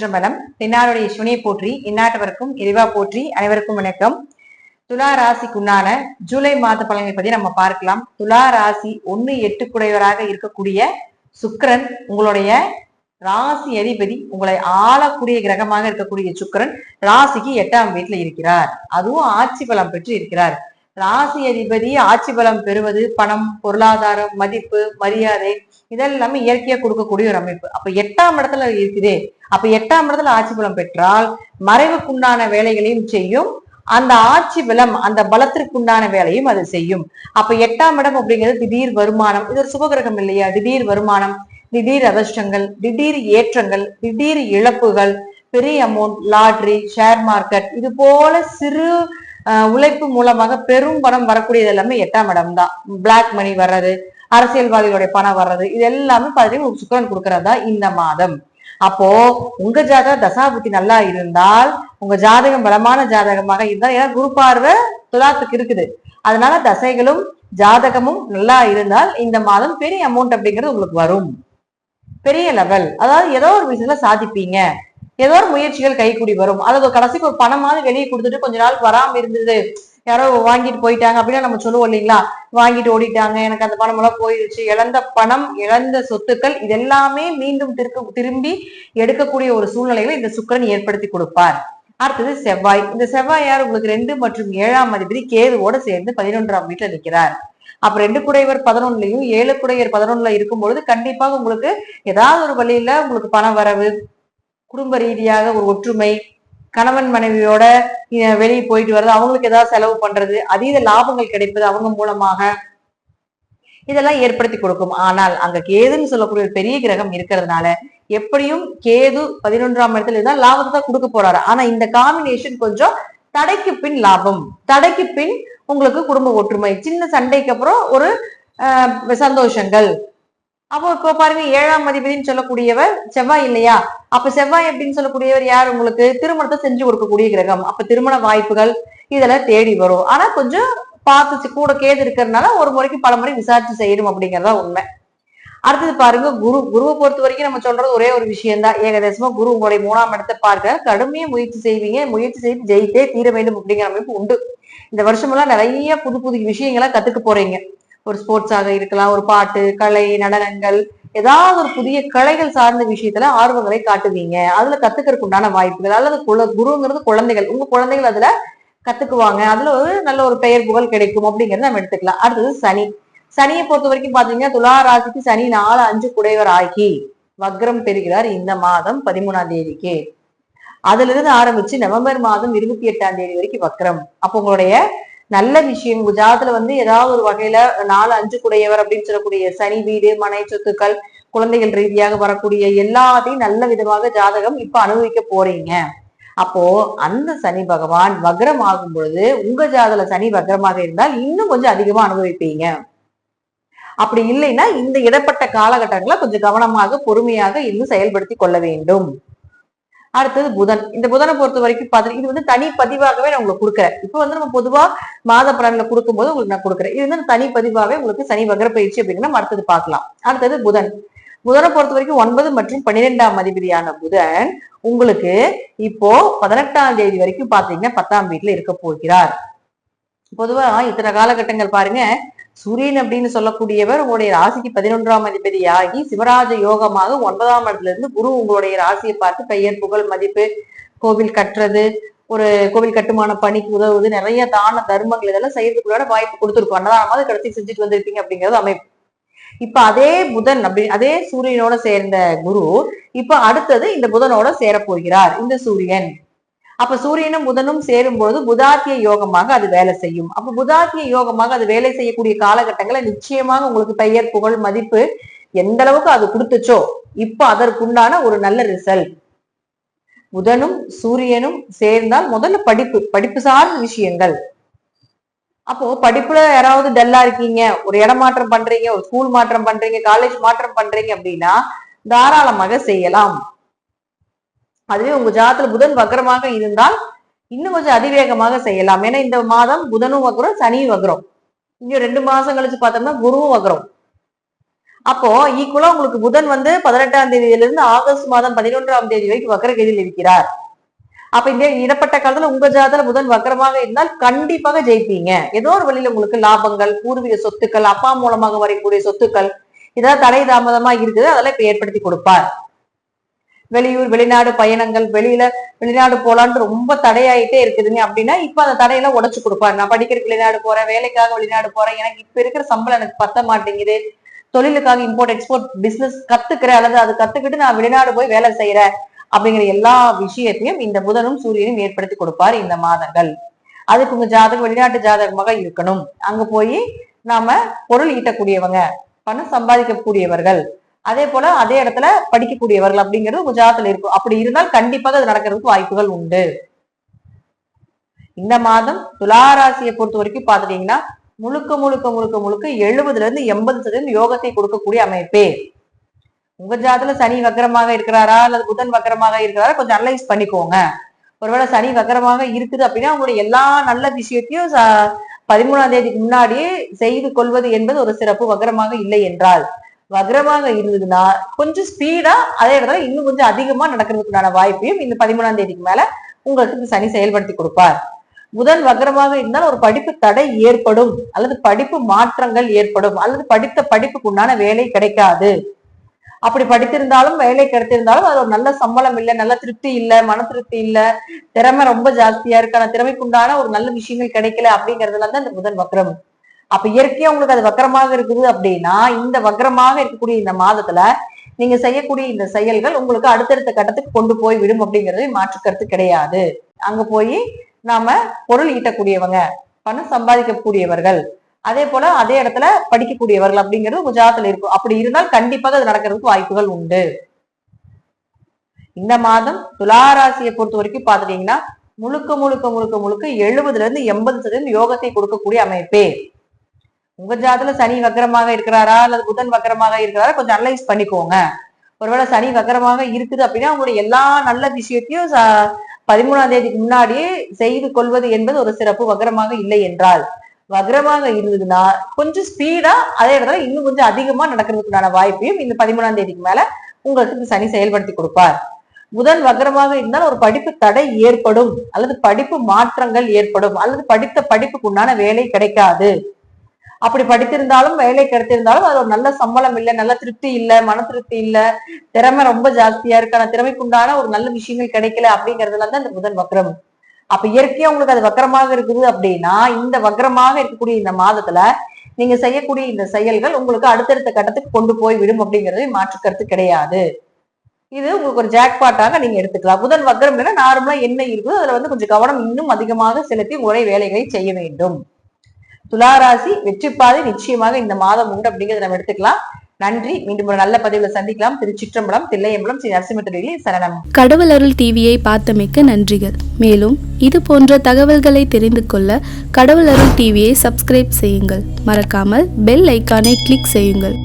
திருச்சிற்றம்பலம். தென்னாடுடைய சிவனை போற்றி, இந்நாட்டவருக்கும் இறைவா போற்றி. அனைவருக்கும் வணக்கம். துலா ராசிக்குண்டான ஜூலை மாத பலன்களை பத்தி நம்ம பார்க்கலாம். துலா ராசி 1-8 குடையவராக இருக்கக்கூடிய சுக்கிரன், உங்களுடைய ராசி அதிபதி, உங்களை ஆளக்கூடிய கிரகமாக இருக்கக்கூடிய சுக்கிரன் ராசிக்கு 8ஆம் வீட்டுல இருக்கிறார். அதுவும் ஆட்சி பலம் பெற்று இருக்கிறார். ராசி அதிபதி ஆட்சி பலம் பெறுவது பணம், பொருளாதாரம், மதிப்பு, மரியாதை இதெல்லாமே இயற்கையா கொடுக்கக்கூடிய ஒரு அமைப்பு. அப்ப 8ஆம் இடத்துல இருக்குது. அப்ப 8ஆம் இடத்துல ஆட்சி பலம் பெற்றால் மறைவுக்குண்டான வேலைகளையும் செய்யும். அந்த ஆட்சி பலம், அந்த பலத்திற்குண்டான வேலையும் அது செய்யும். அப்ப 8ஆம் இடம் அப்படிங்கிறது திடீர் வருமானம். இது ஒரு சுபகிரகம் இல்லையா? திடீர் வருமானம், திடீர் அதிர்ஷ்டங்கள், திடீர் ஏற்றங்கள், திடீர் இழப்புகள், பெரிய அமௌண்ட், லாட்ரி, ஷேர் மார்க்கெட், இது போல சிறு உழைப்பு மூலமாக பெரும் பணம் வரக்கூடியது எல்லாமே 8ஆம் இடம் தான். பிளாக் மணி வர்றது, அரசியல்வாதிகளுடைய பணம் வர்றது, இது எல்லாமே பாத்தீங்கன்னா சுக்கிரன் கொடுக்கறதா இந்த மாதம். அப்போ உங்க ஜாதக தசாபுத்தி நல்லா இருந்தால், உங்க ஜாதகம் பலமான ஜாதகமாக இருந்தால், ஏன்னா குரு பார்வை துலாத்துக்கு இருக்குது, அதனால தசைகளும் ஜாதகமும் நல்லா இருந்தால் இந்த மாதம் பெரிய அமௌண்ட் அப்படிங்கிறது உங்களுக்கு வரும். பெரிய லெவல், அதாவது ஏதோ ஒரு விஷயத்துல சாதிப்பீங்க, ஏதோ ஒரு முயற்சிகள் கைக்கூடி வரும். அதாவது கடைசிக்கு ஒரு பணமாவது வெளியே கொடுத்துட்டு கொஞ்ச நாள் வராம இருந்தது, யாரோ வாங்கிட்டு போயிட்டாங்க அப்படின்னா நம்ம சொல்லுவோம் இல்லைங்களா, வாங்கிட்டு ஓடிட்டாங்க, எனக்கு அந்த பணம் எல்லாம் போயிடுச்சு. இழந்த பணம், இழந்த சொத்துக்கள் இதெல்லாமே மீண்டும் திரும்பி எடுக்கக்கூடிய ஒரு சூழ்நிலைகளை இந்த சுக்கிரன் ஏற்படுத்தி கொடுப்பார். அடுத்தது செவ்வாய். இந்த செவ்வாய் யார்? உங்களுக்கு 2 மற்றும் 7ஆம் அதிபதி கேதுவோட சேர்ந்து 11ஆம் வீட்டுல நிற்கிறார். அப்ப 2 குடையவர் 11லயும் 7 குடையவர் 11ல இருக்கும் பொழுது கண்டிப்பாக உங்களுக்கு ஏதாவது ஒரு வழியில உங்களுக்கு பண வரவு, குடும்ப ரீதியாக ஒரு ஒற்றுமை, கணவன் மனைவியோட வெளியே போயிட்டு வர்றது, அவங்களுக்கு ஏதாவது செலவு பண்றது, அதீத லாபங்கள் கிடைப்பது அவங்க மூலமாக, இதெல்லாம் ஏற்படுத்தி கொடுக்கும். ஆனால் அங்க கேதுன்னு சொல்லக்கூடிய ஒரு பெரிய கிரகம் இருக்கிறதுனால எப்படியும் கேது 11ஆம் இடத்துல இருந்தால் லாபத்தை தான் கொடுக்க போறாரு. ஆனா இந்த காம்பினேஷன் கொஞ்சம் தடைக்கு பின் லாபம், தடைக்கு பின் உங்களுக்கு குடும்ப ஒற்றுமை, சின்ன சண்டைக்கு அப்புறம் ஒரு சந்தோஷங்கள். அப்போ இப்போ பாருங்க, 7ஆம் அதிபதினு சொல்லக்கூடியவர் செவ்வாய் இல்லையா? அப்ப செவ்வாய் அப்படின்னு சொல்லக்கூடியவர் யார்? உங்களுக்கு திருமணத்தை செஞ்சு கொடுக்கக்கூடிய கிரகம். அப்ப திருமண வாய்ப்புகள் இதெல்லாம் தேடி வரும். ஆனா கொஞ்சம் பார்த்து, கூட கேது இருக்கிறதுனால ஒரு முறைக்கு பல முறை விசாரிச்சு செய்யணும் அப்படிங்கறதா உண்மை. அடுத்தது பாருங்க, குருவை பொறுத்த வரைக்கும் நம்ம சொல்றது ஒரே ஒரு விஷயம் தான். ஏகதேசமா குரு உங்களுடைய 3ஆம் இடத்தை பார்க்க கடுமையா முயற்சி செய்வீங்க, முயற்சி செய்து ஜெயித்தே தீர வேண்டும் அப்படிங்கிற அமைப்பு உண்டு. இந்த வருஷமெல்லாம் நிறைய புது புது விஷயங்களா கத்துக்க போறீங்க. ஒரு ஸ்போர்ட்ஸாக இருக்கலாம், ஒரு பாட்டு, கலை, நடனங்கள், ஏதாவது ஒரு புதிய கலைகள் சார்ந்த விஷயத்துல ஆர்வங்களை காட்டுவீங்க. அதுல கத்துக்கிறதுக்கு உண்டான வாய்ப்புகள், அல்லது குருங்கிறது குழந்தைகள், உங்க குழந்தைகள் அதுல கத்துக்குவாங்க, அதுல ஒரு நல்ல ஒரு பெயர் புகழ் கிடைக்கும் அப்படிங்கறத நம்ம எடுத்துக்கலாம். அடுத்தது சனி. சனியை பொறுத்த வரைக்கும் பாத்தீங்கன்னா துலா ராசிக்கு சனி 4-5 குடையவர் ஆகி வக்ரம் பெறுகிறார் இந்த மாதம் 13ஆம் தேதிக்கு. அதுல இருந்து ஆரம்பிச்சு நவம்பர் மாதம் 28ஆம் தேதி வரைக்கும் வக்ரம். அப்போ உங்களுடைய நல்ல விஷயம், உங்க ஜாதத்துல ஏதாவது ஒரு வகையில 4-5 குடையவர் அப்படின்னு சொல்லக்கூடிய சனி வீடு, மனை, சொத்துக்கள், குழந்தைகள் ரீதியாக வரக்கூடிய எல்லாத்தையும் நல்ல விதமாக ஜாதகம் இப்ப அனுபவிக்க போறீங்க. அப்போ அந்த சனி பகவான் வக்ரம் ஆகும் பொழுது உங்க ஜாதல சனி வக்ரமாக இருந்தால் இன்னும் கொஞ்சம் அதிகமா அனுபவிப்பீங்க. அப்படி இல்லைன்னா இந்த இடப்பட்ட காலகட்டங்களை கொஞ்சம் கவனமாக பொறுமையாக இன்னும் செயல்படுத்தி கொள்ள வேண்டும். அடுத்தது புதன். இந்த புதனை பொறுத்த வரைக்கும் இது தனி பதிவாகவே நான் உங்களுக்கு கொடுக்குறேன். இப்ப நம்ம பொதுவா மாத பலன்ல கொடுக்கும் போது உங்களுக்கு நான் கொடுக்குறேன். இது தனி பதிவாகவே உங்களுக்கு சனி வக்ர பயிற்சி அப்படின்னா அடுத்தது பார்க்கலாம். அடுத்தது புதன். புதனை பொறுத்த வரைக்கும் 9 மற்றும் 12ஆம் அதிபதியான புதன் உங்களுக்கு இப்போ 18ஆம் தேதி வரைக்கும் பாத்தீங்கன்னா 10ஆம் வீட்டுல இருக்க போகிறார். பொதுவா இத்தனை காலகட்டங்கள் பாருங்க, சூரியன் அப்படின்னு சொல்லக்கூடியவர் உங்களுடைய ராசிக்கு 11ஆம் அதிபதி ஆகி சிவராஜ யோகமாக 9ஆம் இடத்துல இருந்து குரு உங்களுடைய ராசியை பார்த்து பெயர், புகழ், மதிப்பு, கோவில் கட்டுறது, ஒரு கோவில் கட்டுமான பணிக்கு உதவுவது, நிறைய தான தர்மங்கள் இதெல்லாம் செய்யறதுக்குள்ள வாய்ப்பு கொடுத்துருக்கும். அன்னதானமாவது கடைசி செஞ்சுட்டு வந்திருப்பீங்க அப்படிங்கிறது அமைப்பு. இப்ப அதே புதன் அதே சூரியனோட சேர்ந்த குரு இப்ப அடுத்தது இந்த புதனோட சேர போகிறார் இந்த சூரியன். அப்ப சூரியனும் புதனும் சேரும் பொழுது புதாத்திய யோகமாக அது வேலை செய்யும். அப்ப புதாத்திய யோகமாக அது வேலை செய்யக்கூடிய காலகட்டங்களை நிச்சயமாக உங்களுக்கு பெயர், புகழ், மதிப்பு எந்த அளவுக்கு அது கொடுத்துச்சோ இப்ப அதற்குண்டான ஒரு நல்ல ரிசல்ட். புதனும் சூரியனும் சேர்ந்தால் முதல்ல படிப்பு சார்ந்த விஷயங்கள். அப்போ படிப்புல யாராவது டல்லா இருக்கீங்க, ஒரு இடமாற்றம் பண்றீங்க, ஒரு ஸ்கூல் மாற்றம் பண்றீங்க, காலேஜ் மாற்றம் பண்றீங்க அப்படின்னா தாராளமாக செய்யலாம். அதுவே உங்க ஜாதத்துல புதன் வக்ரமாக இருந்தால் இன்னும் கொஞ்சம் அதிவேகமாக செய்யலாம். ஏன்னா இந்த மாதம் புதனும் வக்ரம், சனியும் வக்ரம். இன்னும் 2 மாசம் கழிச்சு பார்த்தோம்னா குருவும் வக்ரம். அப்போ ஈக்குவலா உங்களுக்கு புதன் வந்து 18ஆம் தேதியிலிருந்து ஆகஸ்ட் மாதம் 11ஆம் தேதி வரைக்கும் வக்ரகதியில் இருக்கிறார். அப்ப இந்த இடப்பட்ட காலத்துல உங்க ஜாதகத்துல புதன் வக்ரமாக இருந்தால் கண்டிப்பாக ஜெயிப்பீங்க. ஏதோ ஒரு வழியில உங்களுக்கு லாபங்கள், பூர்வீக சொத்துக்கள், அப்பா மூலமாக வரக்கூடிய சொத்துக்கள், ஏதாவது தடை தாமதமா இருக்குது, அதெல்லாம் இப்ப ஏற்படுத்தி கொடுப்பார். வெளியூர் வெளிநாடு பயணங்கள், வெளிநாடு போலான்னு ரொம்ப தடையாயிட்டே இருக்குதுங்க அப்படின்னா இப்ப அந்த தடையெல்லாம் உடைச்சு கொடுப்பாரு. நான் படிக்கிறதுக்கு வெளிநாடு போறேன், வேலைக்காக வெளிநாடு போறேன், எனக்கு இப்ப இருக்கிற சம்பளம் எனக்கு பத்த மாட்டேங்குது, தொழிலுக்காக இம்போர்ட் எக்ஸ்போர்ட் பிசினஸ் கத்துக்கிறேன், அல்லது அது கத்துக்கிட்டு நான் வெளிநாடு போய் வேலை செய்யறேன் அப்படிங்கிற எல்லா விஷயத்தையும் இந்த புதனும் சூரியனும் ஏற்படுத்தி கொடுப்பாரு இந்த மாதங்கள். அதுக்கு உங்க ஜாதகம் வெளிநாட்டு ஜாதகமாக இருக்கணும். அங்க போய் நாம பொருள் ஈட்டக்கூடியவங்க, பணம் சம்பாதிக்கக்கூடியவர்கள், அதே போல அதே இடத்துல படிக்கக்கூடியவர்கள் அப்படிங்கிறது உங்க ஜாதகத்துல இருக்கும். அப்படி இருந்தால் கண்டிப்பாக அது நடக்கிறதுக்கு வாய்ப்புகள் உண்டு. இந்த மாதம் துளாராசியை பொறுத்த வரைக்கும் பாத்துட்டீங்கன்னா முழுக்க முழுக்க முழுக்க முழுக்க 70% யோகத்தை கொடுக்கக்கூடிய அமைப்பே. உங்க ஜாதகத்துல சனி வக்கரமாக இருக்கிறாரா அல்லது புதன் வக்கரமாக இருக்கிறாரா கொஞ்சம் அனலைஸ் பண்ணிக்கோங்க. ஒருவேளை சனி வக்கரமாக இருக்குது அப்படின்னா உங்களுடைய எல்லா நல்ல விஷயத்தையும் 13ஆம் தேதிக்கு முன்னாடியே செய்து கொள்வது என்பது ஒரு சிறப்பு. வக்கரமாக இல்லை என்றால், வக்ரமாக இருந்ததுன்னா கொஞ்சம் ஸ்பீடா அதே இடத்துல இன்னும் கொஞ்சம் அதிகமா நடக்கிறதுக்குண்டான வாய்ப்பையும் இந்த 13ஆம் தேதிக்கு மேல உங்களுக்கு சனி செயல்படுத்தி கொடுப்பார். புதன் வக்ரமாக இருந்தால் ஒரு படிப்பு தடை ஏற்படும், அல்லது படிப்பு மாற்றங்கள் ஏற்படும், அல்லது படித்த படிப்புக்கு உண்டான வேலை கிடைக்காது. அப்படி படித்திருந்தாலும் வேலை கிடைத்திருந்தாலும் அது ஒரு நல்ல சம்பளம் இல்லை, நல்ல திருப்தி இல்லை, மன திருப்தி இல்லை, திறமை ரொம்ப ஜாஸ்தியா இருக்கு, ஆனா திறமைக்குண்டான ஒரு நல்ல விஷயங்கள் கிடைக்கல அப்படிங்கிறதுல தான் இந்த புதன் வக்ரம். அப்ப இயற்கையா உங்களுக்கு அது வக்கரமாக இருக்குது அப்படின்னா இந்த வக்கரமாக இருக்கக்கூடிய இந்த மாதத்துல நீங்க செய்யக்கூடிய இந்த செயல்கள் உங்களுக்கு அடுத்தடுத்த கட்டத்துக்கு கொண்டு போய் விடும் அப்படிங்கிறது மாற்று கருத்து கிடையாது. அங்க போய் நாம பொருள் ஈட்டக்கூடியவங்க, பணம் சம்பாதிக்கக்கூடியவர்கள், அதே போல அதே இடத்துல படிக்கக்கூடியவர்கள் அப்படிங்கிறது உங்க ஜாதகத்துல இருக்கும். அப்படி இருந்தால் கண்டிப்பாக அது நடக்கிறதுக்கு வாய்ப்புகள் உண்டு. இந்த மாதம் துளாராசியை பொறுத்த வரைக்கும் பாத்துட்டீங்கன்னா முழுக்க முழுக்க முழுக்க முழுக்க 70% யோகத்தை கொடுக்கக்கூடிய அமைப்பே. உங்க ஜாதகத்துல சனி வக்கரமாக இருக்கிறாரா அல்லது புதன் வக்கரமாக இருக்கிறாரா கொஞ்சம் அனலைஸ் பண்ணிக்கோங்க. ஒருவேளை சனி வக்கரமாக இருக்குது அப்படின்னா உங்களுடைய எல்லா நல்ல விஷயத்தையும் 13ஆம் தேதிக்கு முன்னாடியே செய்து கொள்வது என்பது ஒரு சிறப்பு. வக்கரமாக இல்லை என்றால், வக்ரமாக இருந்ததுன்னா கொஞ்சம் ஸ்பீடா அதே இடத்துல இன்னும் கொஞ்சம் அதிகமா நடக்கிறதுக்குண்டான வாய்ப்பையும் இந்த 13ஆம் தேதிக்கு மேல உங்களுக்கு சனி செயல்படுத்தி கொடுப்பார். புதன் வக்ரமாக இருந்தால் ஒரு படிப்பு தடை ஏற்படும், அல்லது படிப்பு மாற்றங்கள் ஏற்படும், அல்லது படித்த படிப்புக்கு உண்டான வேலை கிடைக்காது. அப்படி படித்திருந்தாலும் வேலை கிடைத்திருந்தாலும் அது ஒரு நல்ல சம்பளம் இல்லை, நல்ல திருப்தி இல்லை, மன திருப்தி இல்லை, திறமை ரொம்ப ஜாஸ்தியா இருக்கு, ஆனா திறமைக்குண்டான ஒரு நல்ல விஷயங்கள் கிடைக்கல அப்படிங்கிறதுல தான் இந்த புதன் வக்ரம். அப்ப இயற்கையா உங்களுக்கு அது வக்கரமாக இருக்குது அப்படின்னா இந்த வக்கரமாக இருக்கக்கூடிய இந்த மாதத்துல நீங்க செய்யக்கூடிய இந்த செயல்கள் உங்களுக்கு அடுத்தடுத்த கட்டத்துக்கு கொண்டு போய் விடும் அப்படிங்கிறது மாற்று கருத்து கிடையாது. இது உங்களுக்கு ஒரு ஜாக்பாட்டாக நீங்க எடுத்துக்கலாம். புதன் வக்ரம் நார்மலா என்ன இருக்குதோ அதுல கொஞ்சம் கவனம் இன்னும் அதிகமாக செலுத்தி உங்களுடைய வேலைகளை செய்ய வேண்டும். துளாராசி வெற்றி பாதை நிச்சயமாக இந்த மாதம் உண்டு அப்படிங்கிறத நம்ம எடுத்துக்கலாம். நன்றி. மீண்டும் ஒரு நல்ல பதிவுல சந்திக்கலாம். திருச்சிற்றம்பலம், தில்லையம்பலம், ஸ்ரீ நரசிம்மத்துறையிலே சரணம். கடவுள் அருள் டிவியை பார்த்தமைக்க நன்றிகள். மேலும் இது போன்ற தகவல்களை தெரிந்து கொள்ள கடவுள் அருள் டிவியை சப்ஸ்கிரைப் செய்யுங்கள். மறக்காமல் பெல் ஐக்கானை கிளிக் செய்யுங்கள்.